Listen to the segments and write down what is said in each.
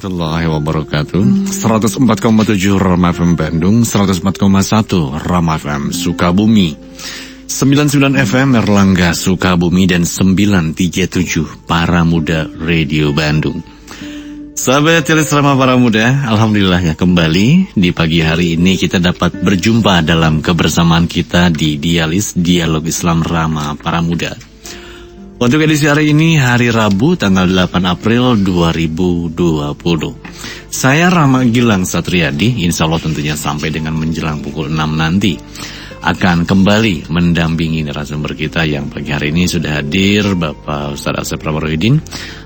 warahmatullahi wabarakatuh. 104,7 Rama FM Bandung, 104,1 Rama FM Sukabumi, 99 FM Erlangga Sukabumi, dan 937 Para Muda Radio Bandung. Sahabat Rama Para Muda, alhamdulillah ya, kembali di pagi hari ini kita dapat berjumpa dalam kebersamaan kita di Dialog Islam Rama Para Muda. Untuk edisi hari ini, hari Rabu tanggal 8 April 2020. Saya Rama Gilang Satriadi, insya Allah tentunya sampai dengan menjelang pukul 6 nanti akan kembali mendampingi narasumber kita yang pagi hari ini sudah hadir, Bapak Ustadz Asep Ramaruddin.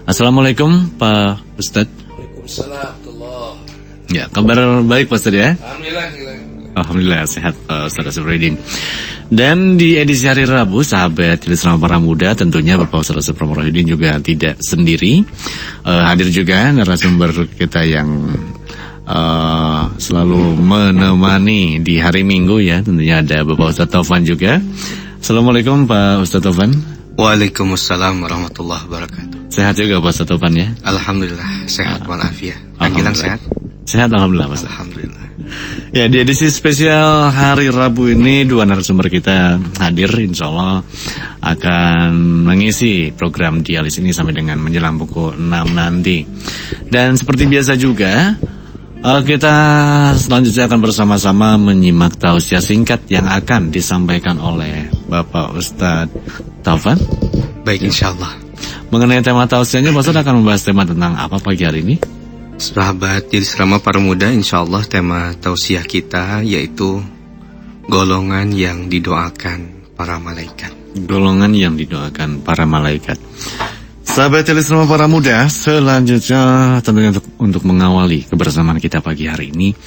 Assalamualaikum Pak Ustadz. Waalaikumsalam. Ya, kabar baik Pak Ustadz ya? Alhamdulillah sehat Pak Ustadz Asep Ramaruddin. Dan di edisi hari Rabu, sahabat Islam Para Muda, tentunya Bapak Ustadz Asep Ramaruddin juga tidak sendiri. Hadir juga narasumber kita yang selalu menemani di hari Minggu ya. Tentunya ada Bapak Ustadz Taufan juga. Assalamualaikum Pak Ustadz Taufan. Waalaikumsalam warahmatullahi wabarakatuh. Sehat juga Pak Ustadz Taufan ya? Alhamdulillah, sehat walafiat. Panggilan sehat? Sehat alhamdulillah Mas. Alhamdulillah. Ya, di edisi spesial hari Rabu ini dua narasumber kita hadir, insya Allah akan mengisi program Dialis ini sampai dengan menjelang pukul 6 nanti. Dan seperti biasa juga, kita selanjutnya akan bersama-sama menyimak tausiah singkat yang akan disampaikan oleh Bapak Ustadz Taufan. Baik, insya Allah. Mengenai tema tausiahnya, Pak Ustadz akan membahas tema tentang apa pagi hari ini? Sahabat Dialis Rama Para Muda, insya Allah tema tausiah kita yaitu golongan yang didoakan para malaikat. Golongan yang didoakan para malaikat. Sahabat Dialis Rama Para Muda, selanjutnya tentunya untuk mengawali kebersamaan kita pagi hari ini,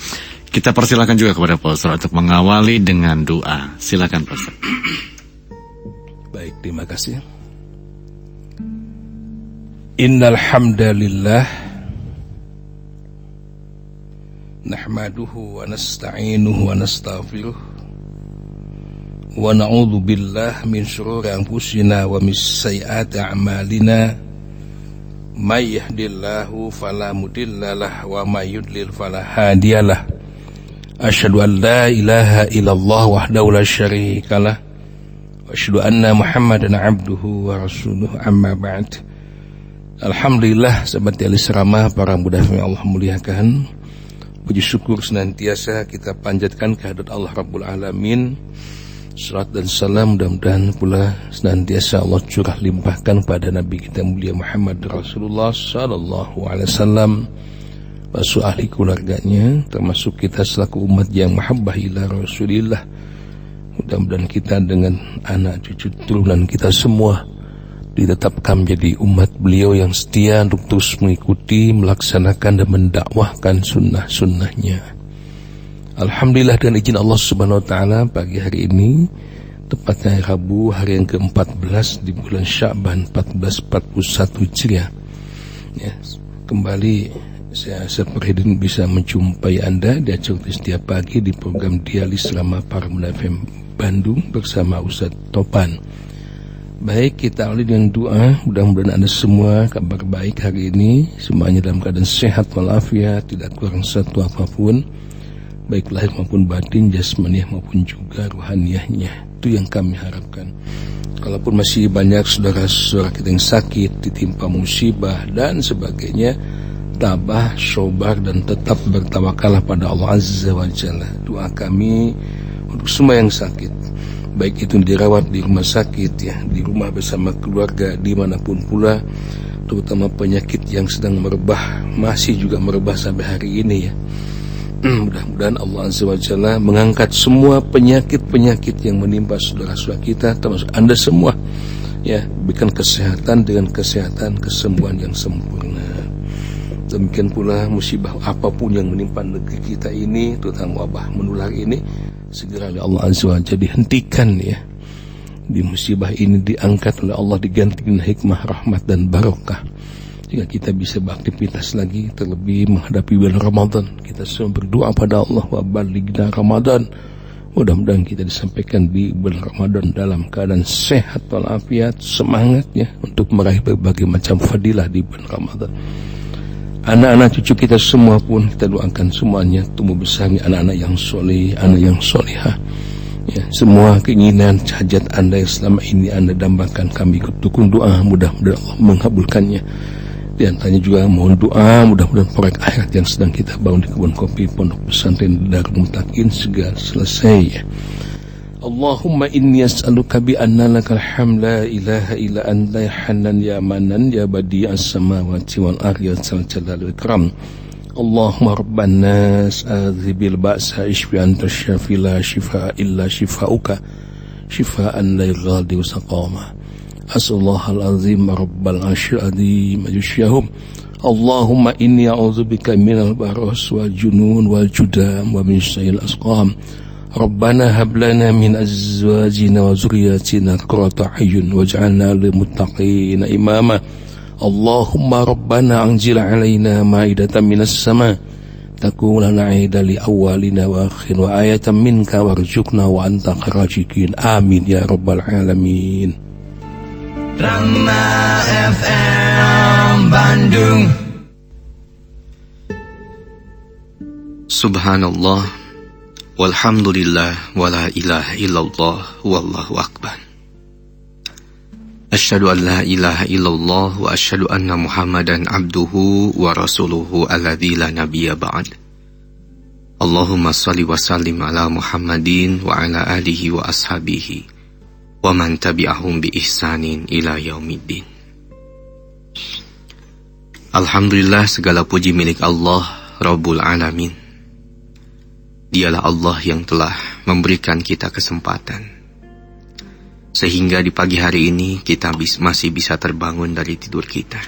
kita persilakan juga kepada Pak Ustadz untuk mengawali dengan doa. Silakan Pak Ustadz. Baik, terima kasih. Innal hamdalillah nahmaduhu wa nasta'inuhu wa nastaghfiruh wa na'udzu billahi min shururi anfusina wa min sayyiati a'malina may yahdihillahu fala mudhillalah wa may yudlil fala hadiyalah. Asyhadu an la ilaha illallah wahdahu la syarikalah wa asyhadu anna Muhammadan abduhu wa rasuluh, amma ba'd. Alhamdulillah, sahabat Dialis Rama Para Muda yang Allah muliakan, puji syukur senantiasa kita panjatkan kehadirat Allah Rabbul Alamin. Salat dan salam mudah-mudahan pula senantiasa Allah curah limpahkan pada Nabi kita mulia Muhammad Rasulullah sallallahu alaihi wasallam, basuh ahli keluarganya, termasuk kita selaku umat yang mahabbah ila Rasulillah. Mudah-mudahan kita dengan anak cucu turunan kita semua ditetapkan menjadi umat beliau yang setia untuk terus mengikuti, melaksanakan dan mendakwahkan sunnah-sunnahnya. Alhamdulillah, dengan izin Allah Subhanahu wa Ta'ala, pagi hari ini tepatnya Rabu, hari yang ke-14 di bulan Sya'ban 1441 Hijriah ya, kembali saya Ramaruddin bisa menjumpai Anda di acara setiap pagi di program Dialis Rama Para Muda FM Bandung bersama Ustadz Taufan. Baik, kita awali dengan doa. Mudah-mudahan Anda semua kabar baik hari ini, semuanya dalam keadaan sehat walafiat, tidak kurang satu apapun, baik lahir maupun batin, jasmaniah maupun juga rohaniyahnya. Itu yang kami harapkan. Kalaupun masih banyak saudara-saudara kita yang sakit, ditimpa musibah dan sebagainya, tabah, sobar dan tetap bertawakallah pada Allah Azza wa Jalla. Doa kami untuk semua yang sakit, baik itu dirawat di rumah sakit ya, di rumah bersama keluarga, dimanapun pula, terutama penyakit yang sedang merebah, masih juga merebah sampai hari ini ya. Mudah-mudahan Allah Azza wa Jalla mengangkat semua penyakit-penyakit yang menimpa saudara-saudara kita, termasuk Anda semua ya, berikan kesehatan dengan kesehatan, kesembuhan yang sempurna. Demikian pula musibah apapun yang menimpa negeri kita ini, terutama wabah menular ini, segera oleh Allah Azza wa Jalla dihentikan ya. Di musibah ini diangkat oleh Allah, diganti dengan hikmah, rahmat dan barokah, sehingga kita bisa beraktivitas lagi, terlebih menghadapi bulan Ramadan. Kita semua berdoa pada Allah, wa balighna Ramadan. Mudah-mudahan kita disampaikan di bulan Ramadan dalam keadaan sehat walafiat, semangatnya untuk meraih berbagai macam fadilah di bulan Ramadan. Anak-anak cucu kita semua pun kita doakan semuanya tumbuh besar anak-anak yang soleh, anak yang solehah. Ya, semua keinginan hajat Anda yang selama ini Anda dambakan kami dukung doa, mudah-mudahan Allah mengabulkannya. Di antaranya juga mohon doa mudah-mudahan proyek akhirat yang sedang kita bangun di kebun kopi Pondok Pesantren Darul Muttaqin segera selesai. Allahumma inni as'aluka bi anna lakal hamd la ilaha illa anta ya Hannan ya Manan ya Badi'as samawati wal ardi ya Dzal Jalali wal Ikram. Allahumma rabban nas adhibil ba'sa ishfi anta syafi la shifaa illa shifauka shifaan la yughadiru saqama. As'allahal azim rabbal arsyil azim ajusyahum. Allahumma inni a'udzubika minal baras wal junun wal judam wa min syarril asqam. Rabbana hab lana min azwajina wa zurriyyatina qurrata a'yun waj'alna lil muttaqina imama. Allahumma rabbana anzil 'alaina ma'idatan minas sama' takunu lana 'aidan li awwalina wa akhirin wa ayatan minka warzuqna wa anta khairazziqin. Amin ya rabbal alamin. Rama FM Bandung. Subhanallah, walhamdulillah, wala ilaha illallah, wallahu akbar. Asyhadu an la ilaha illallah wa asyhadu anna Muhammadan abduhu wa rasuluhu alladzi la nabiyya ba'd. Allahumma shalli wa sallim ala Muhammadin wa ala alihi wa ashabihi wa man tabi'ahum bi ihsanin ila yaumiddin. Alhamdulillah, segala puji milik Allah Rabbul Alamin. Dialah Allah yang telah memberikan kita kesempatan sehingga di pagi hari ini kita masih bisa terbangun dari tidur kita.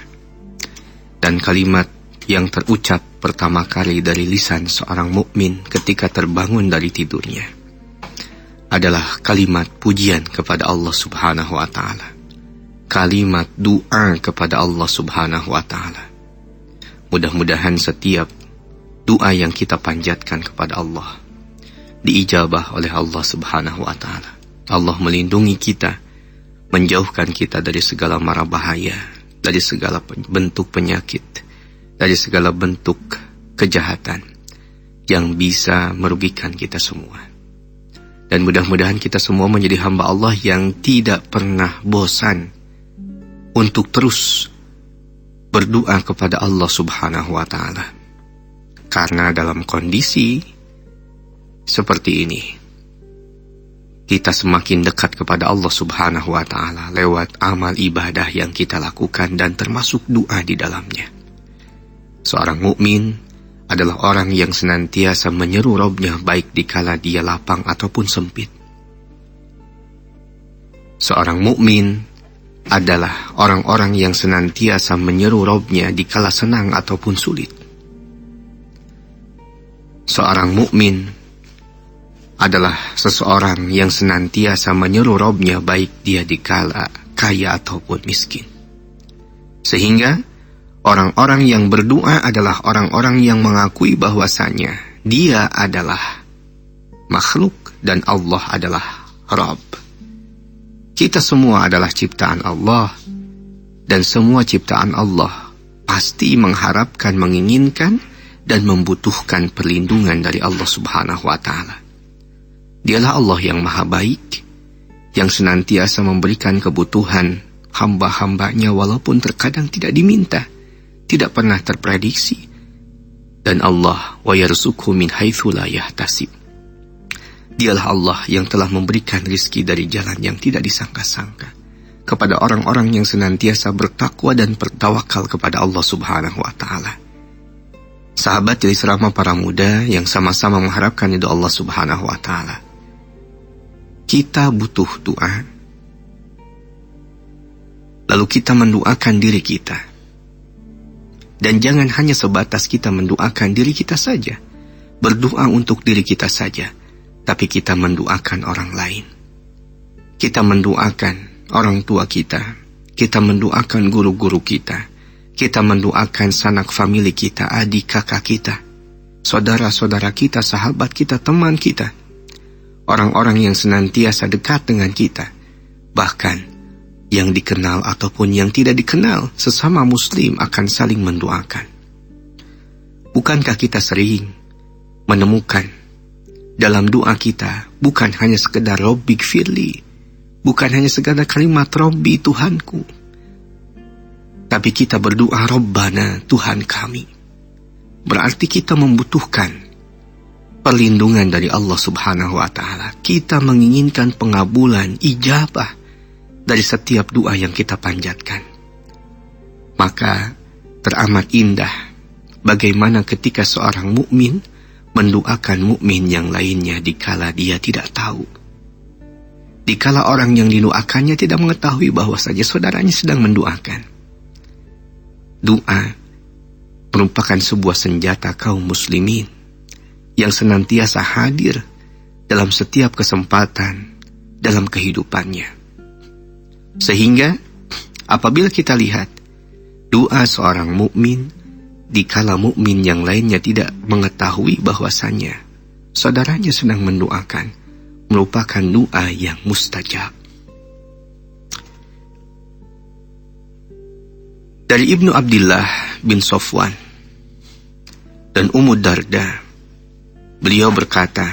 Dan kalimat yang terucap pertama kali dari lisan seorang mukmin ketika terbangun dari tidurnya adalah kalimat pujian kepada Allah Subhanahu wa ta'ala. Kalimat doa kepada Allah Subhanahu wa ta'ala. Mudah-mudahan setiap doa yang kita panjatkan kepada Allah diijabah oleh Allah Subhanahu wa ta'ala. Allah melindungi kita, menjauhkan kita dari segala mara bahaya, dari segala bentuk penyakit, dari segala bentuk kejahatan yang bisa merugikan kita semua. Dan mudah-mudahan kita semua menjadi hamba Allah yang tidak pernah bosan untuk terus berdoa kepada Allah Subhanahu wa ta'ala. Karena dalam kondisi seperti ini, kita semakin dekat kepada Allah Subhanahu wa ta'ala lewat amal ibadah yang kita lakukan dan termasuk doa di dalamnya. Seorang mukmin adalah orang yang senantiasa menyeru Rabb-Nya baik dikala dia lapang ataupun sempit. Seorang mukmin adalah orang-orang yang senantiasa menyeru Rabb-Nya dikala senang ataupun sulit. Seorang mukmin adalah seseorang yang senantiasa menyeru Rabb-Nya baik dia dikala kaya ataupun miskin. Sehingga orang-orang yang berdoa adalah orang-orang yang mengakui bahwasanya dia adalah makhluk dan Allah adalah Rabb. Kita semua adalah ciptaan Allah, dan semua ciptaan Allah pasti mengharapkan, menginginkan, dan membutuhkan perlindungan dari Allah Subhanahu wa ta'ala. Dialah Allah yang maha baik, yang senantiasa memberikan kebutuhan hamba-hambanya walaupun terkadang tidak diminta, tidak pernah terprediksi. Dan Allah wa yarzuqhu min haitsu la yahtasib. Dialah Allah yang telah memberikan rizki dari jalan yang tidak disangka-sangka kepada orang-orang yang senantiasa bertakwa dan bertawakal kepada Allah Subhanahu wa ta'ala. Sahabat jadi serama para muda yang sama-sama mengharapkan ridha Allah Subhanahu wa ta'ala. Kita butuh doa. Lalu kita mendoakan diri kita. Dan jangan hanya sebatas kita mendoakan diri kita saja, berdoa untuk diri kita saja, tapi kita mendoakan orang lain. Kita mendoakan orang tua kita mendoakan guru-guru kita mendoakan sanak famili kita, adik kakak kita, saudara-saudara kita, sahabat kita, teman kita, orang-orang yang senantiasa dekat dengan kita, bahkan yang dikenal ataupun yang tidak dikenal, sesama muslim akan saling mendoakan. bukankah kita sering menemukan dalam doa kita bukan hanya sekedar Rabbik firli, bukan hanya sekedar kalimat Rabbi Tuhanku, tapi kita berdoa Rabbana Tuhan kami. Berarti kita membutuhkan perlindungan dari Allah Subhanahu wa Ta'ala. Kita menginginkan pengabulan, ijabah dari setiap doa yang kita panjatkan. Maka teramat indah bagaimana ketika seorang mukmin mendoakan mukmin yang lainnya dikala dia tidak tahu. Dikala orang yang didoakannya tidak mengetahui bahwasanya saudaranya sedang mendoakan. Doa merupakan sebuah senjata kaum muslimin yang senantiasa hadir dalam setiap kesempatan dalam kehidupannya. Sehingga apabila kita lihat doa seorang mukmin dikala mukmin yang lainnya tidak mengetahui bahwasanya saudaranya sedang mendoakan, merupakan doa yang mustajab. Dari Ibnu Abdillah bin Safwan dan Ummu Darda, beliau berkata,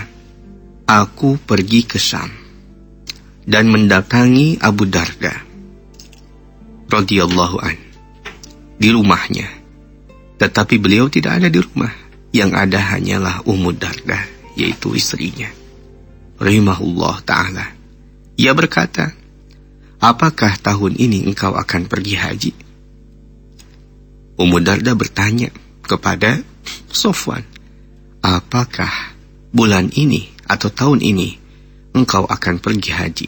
aku pergi ke Syam dan mendatangi Abu Darda radhiyallahu an di rumahnya, tetapi beliau tidak ada di rumah. Yang ada hanyalah Ummu Darda, yaitu istrinya rahimahullah ta'ala. Ia berkata, apakah tahun ini engkau akan pergi haji? Ummu Darda bertanya kepada Safwan, apakah bulan ini atau tahun ini engkau akan pergi haji?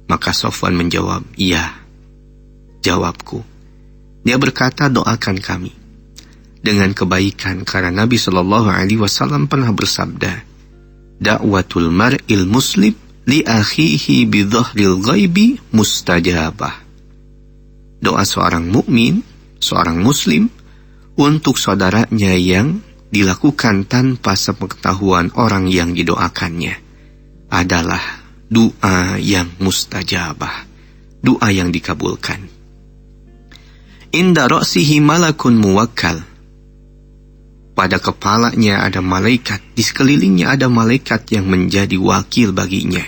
Maka Safwan menjawab, iya, jawabku. Dia berkata, doakan kami dengan kebaikan, karena Nabi SAW pernah bersabda, da'watul mar'il muslim li akhihi bi dhahril ghaibi mustajabah. Doa seorang mukmin, seorang muslim untuk saudaranya yang dilakukan tanpa sepengetahuan orang yang didoakannya adalah doa yang mustajabah, doa yang dikabulkan. Inda ra'sihi malakun muwakkal. Pada kepalanya ada malaikat, di sekelilingnya ada malaikat yang menjadi wakil baginya.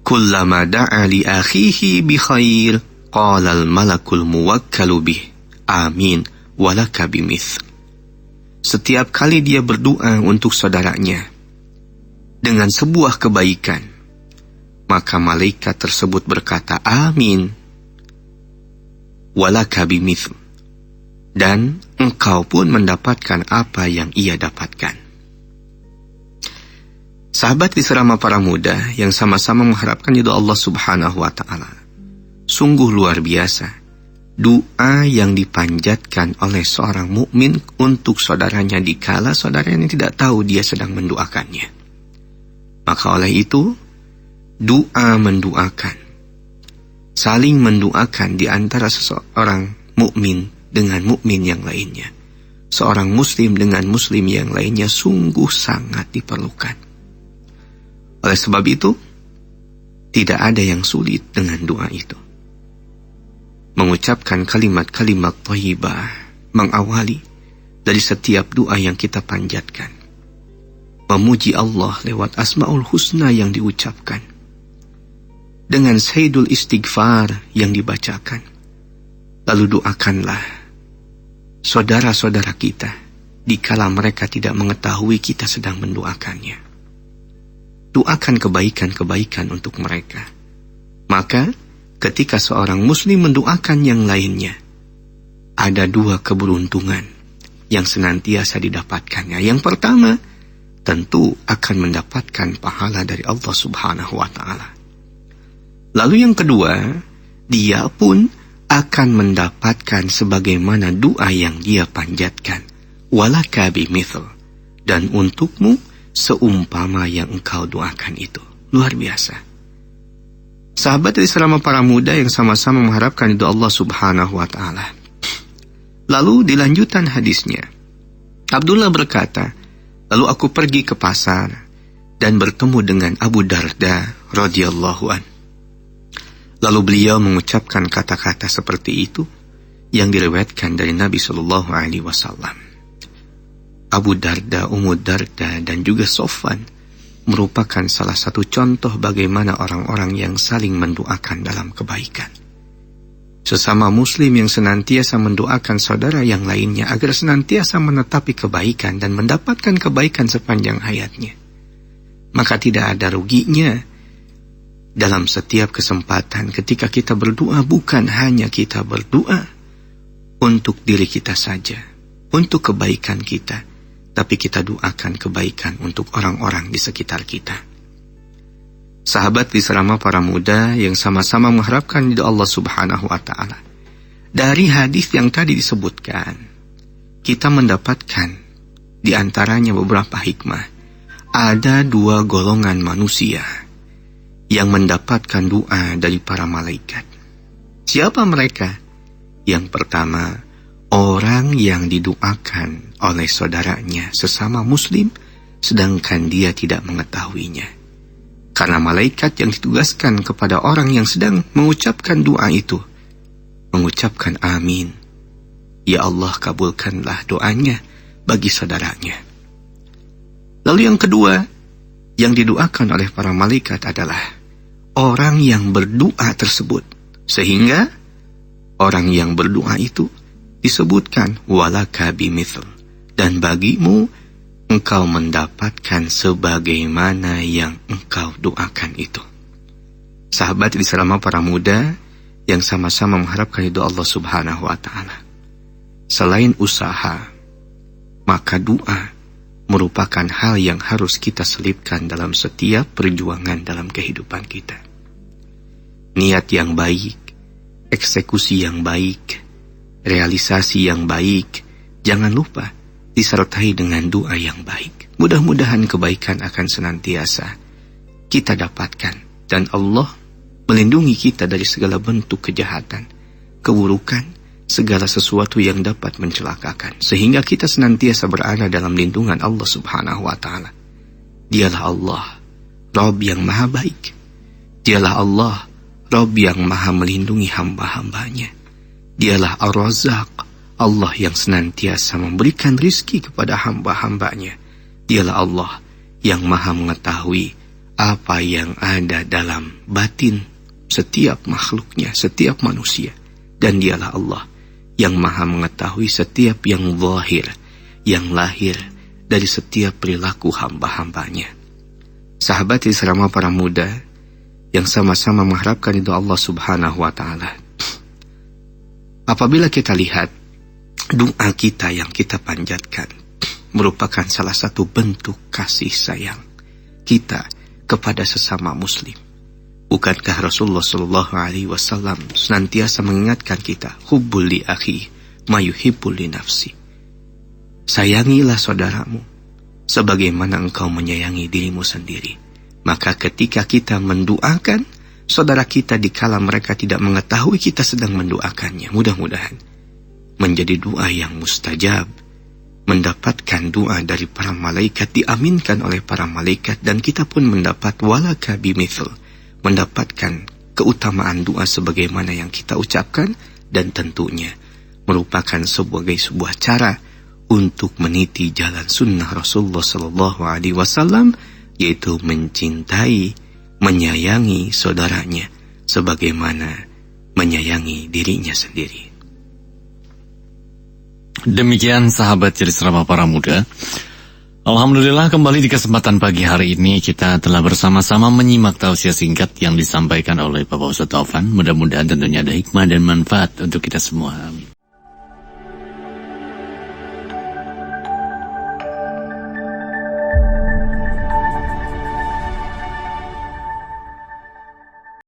Kullama da'a li akhihi bi khair, qala al malakul muwakkalu bih, amin walaka bimith. Setiap kali dia berdoa untuk saudaranya dengan sebuah kebaikan, maka malaikat tersebut berkata, amin walaka bimith, dan engkau pun mendapatkan apa yang ia dapatkan. Sahabat disrama para muda yang sama-sama mengharapkan ridha Allah Subhanahu wa Ta'ala, sungguh luar biasa doa yang dipanjatkan oleh seorang mukmin untuk saudaranya dikala saudaranya tidak tahu dia sedang mendoakannya. Maka oleh itu, doa mendoakan, saling mendoakan di antara seseorang mukmin dengan mukmin yang lainnya, seorang muslim dengan muslim yang lainnya, sungguh sangat diperlukan. Oleh sebab itu, tidak ada yang sulit dengan doa itu. Mengucapkan kalimat-kalimat thayyibah mengawali dari setiap doa yang kita panjatkan. Memuji Allah lewat Asmaul Husna yang diucapkan, dengan sayyidul istighfar yang dibacakan. Lalu doakanlah saudara-saudara kita dikala mereka tidak mengetahui kita sedang mendoakannya. Doakan kebaikan-kebaikan untuk mereka. Maka ketika seorang muslim mendoakan yang lainnya, ada dua keberuntungan yang senantiasa didapatkannya. Yang pertama, tentu akan mendapatkan pahala dari Allah Subhanahu wa Ta'ala. Lalu yang kedua, dia pun akan mendapatkan sebagaimana doa yang dia panjatkan. Walaka bimithl, dan untukmu seumpama yang engkau doakan itu. Luar biasa. Sahabat dari selama para muda yang sama-sama mengharapkan ridha Allah Subhanahu wa Ta'ala. Lalu di lanjutan hadisnya, Abdullah berkata, lalu aku pergi ke pasar dan bertemu dengan Abu Darda radhiyallahu an. Lalu beliau mengucapkan kata-kata seperti itu yang diriwayatkan dari Nabi Shallallahu Alaihi Wasallam. Abu Darda, Ummu Darda, dan juga Sofwan merupakan salah satu contoh bagaimana orang-orang yang saling mendoakan dalam kebaikan. Sesama muslim yang senantiasa mendoakan saudara yang lainnya agar senantiasa menetapi kebaikan dan mendapatkan kebaikan sepanjang hayatnya. Maka tidak ada ruginya dalam setiap kesempatan ketika kita berdoa, bukan hanya kita berdoa untuk diri kita saja, untuk kebaikan kita, tapi kita doakan kebaikan untuk orang-orang di sekitar kita. Sahabat di serama para muda yang sama-sama mengharapkan ridha Allah Subhanahu wa Ta'ala. Dari hadis yang tadi disebutkan, kita mendapatkan di antaranya beberapa hikmah. Ada 2 golongan manusia yang mendapatkan doa dari para malaikat. Siapa mereka? Yang pertama, orang yang didoakan oleh saudaranya sesama muslim, sedangkan dia tidak mengetahuinya. Karena malaikat yang ditugaskan kepada orang yang sedang mengucapkan doa itu, mengucapkan amin. Ya Allah, kabulkanlah doanya bagi saudaranya. Lalu yang kedua, yang didoakan oleh para malaikat adalah orang yang berdoa tersebut. Sehingga orang yang berdoa itu disebutkan walaka bimithl, dan bagimu engkau mendapatkan sebagaimana yang engkau doakan itu. Sahabat di selama para muda yang sama-sama mengharapkan ridha Allah Subhanahu wa Ta'ala. Selain usaha, maka doa merupakan hal yang harus kita selipkan dalam setiap perjuangan dalam kehidupan kita. Niat yang baik, eksekusi yang baik, realisasi yang baik, jangan lupa disertai dengan doa yang baik. Mudah-mudahan kebaikan akan senantiasa kita dapatkan, dan Allah melindungi kita dari segala bentuk kejahatan, keburukan, segala sesuatu yang dapat mencelakakan, sehingga kita senantiasa berada dalam lindungan Allah Subhanahu wa Ta'ala. Dialah Allah, Rabb yang maha baik. Dialah Allah, Rabb yang maha melindungi hamba-hambanya. Dialah Ar-Razzaq, Allah yang senantiasa memberikan rizki kepada hamba-hambanya. Dialah Allah yang maha mengetahui apa yang ada dalam batin setiap makhluknya, setiap manusia. Dan dialah Allah yang maha mengetahui setiap yang zahir, yang lahir dari setiap perilaku hamba-hambanya. Sahabat di serama para muda yang sama-sama mengharapkan ridha Allah Subhanahu wa Ta'ala. Apabila kita lihat doa kita yang kita panjatkan merupakan salah satu bentuk kasih sayang kita kepada sesama muslim. Bukankah Rasulullah sallallahu alaihi wasallam senantiasa mengingatkan kita, hubbul li akhi ma yuhibbul li nafsi. Sayangilah saudaramu sebagaimana engkau menyayangi dirimu sendiri. Maka ketika kita mendoakan saudara kita dikala mereka tidak mengetahui kita sedang mendoakannya, mudah-mudahan menjadi doa yang mustajab, mendapatkan doa dari para malaikat, diaminkan oleh para malaikat, dan kita pun mendapat walaka bimithl, mendapatkan keutamaan doa sebagaimana yang kita ucapkan, dan tentunya merupakan sebuah cara untuk meniti jalan sunnah Rasulullah sallallahu alaihi wasallam, yaitu mencintai, menyayangi saudaranya sebagaimana menyayangi dirinya sendiri. Demikian sahabat jadi serama para muda. Alhamdulillah kembali di kesempatan pagi hari ini kita telah bersama-sama menyimak tausiah singkat yang disampaikan oleh Bapak Ustadz Taufan. Mudah-mudahan tentunya ada hikmah dan manfaat untuk kita semua.